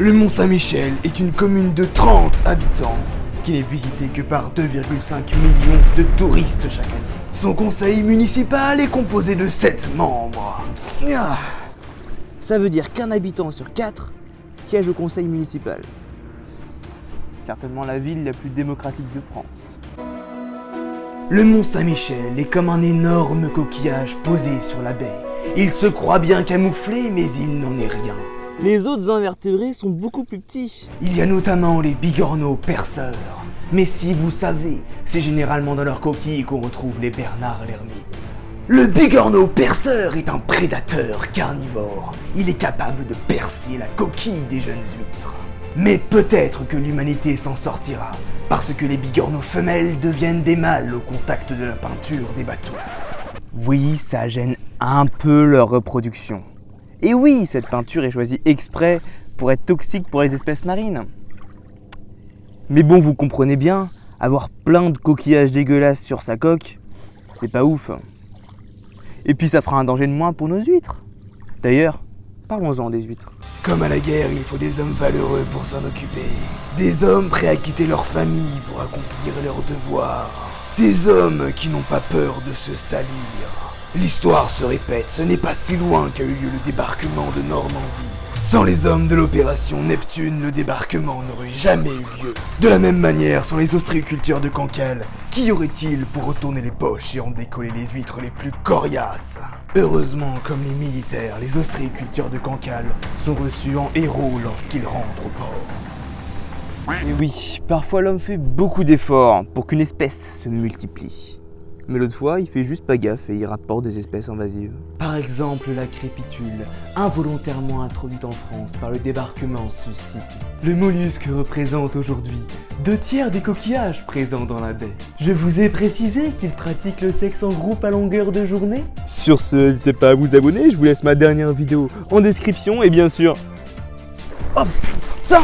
Le Mont-Saint-Michel est une commune de 30 habitants qui n'est visitée que par 2,5 millions de touristes chaque année. Son conseil municipal est composé de 7 membres. Ça veut dire qu'un habitant sur 4 siège au conseil municipal. Certainement la ville la plus démocratique de France. Le Mont-Saint-Michel est comme un énorme coquillage posé sur la baie. Il se croit bien camouflé, mais il n'en est rien. Les autres invertébrés sont beaucoup plus petits. Il y a notamment les bigorneaux perceurs. Mais si vous savez, c'est généralement dans leurs coquilles qu'on retrouve les bernards l'ermite. Le bigorneau perceur est un prédateur carnivore. Il est capable de percer la coquille des jeunes huîtres. Mais peut-être que l'humanité s'en sortira, parce que les bigorneaux femelles deviennent des mâles au contact de la peinture des bateaux. Oui, ça gêne un peu leur reproduction. Et oui, cette peinture est choisie exprès pour être toxique pour les espèces marines. Mais bon, vous comprenez bien, avoir plein de coquillages dégueulasses sur sa coque, c'est pas ouf. Et puis ça fera un danger de moins pour nos huîtres. D'ailleurs, parlons-en des huîtres. Comme à la guerre, il faut des hommes valeureux pour s'en occuper. Des hommes prêts à quitter leur famille pour accomplir leurs devoirs. Des hommes qui n'ont pas peur de se salir. L'histoire se répète, ce n'est pas si loin qu'a eu lieu le débarquement de Normandie. Sans les hommes de l'opération Neptune, le débarquement n'aurait jamais eu lieu. De la même manière, sans les ostréiculteurs de Cancale, qui y aurait-il pour retourner les poches et en décoller les huîtres les plus coriaces? Heureusement, comme les militaires, les ostréiculteurs de Cancale sont reçus en héros lorsqu'ils rentrent au port. Et oui, parfois l'homme fait beaucoup d'efforts pour qu'une espèce se multiplie. Mais l'autre fois, il fait juste pas gaffe et il rapporte des espèces invasives. Par exemple, la crépitule, involontairement introduite en France par le débarquement suscite. Le mollusque représente aujourd'hui 2/3 des coquillages présents dans la baie. Je vous ai précisé qu'il pratique le sexe en groupe à longueur de journée. Sur ce, n'hésitez pas à vous abonner, je vous laisse ma dernière vidéo en description et bien sûr... Oh putain!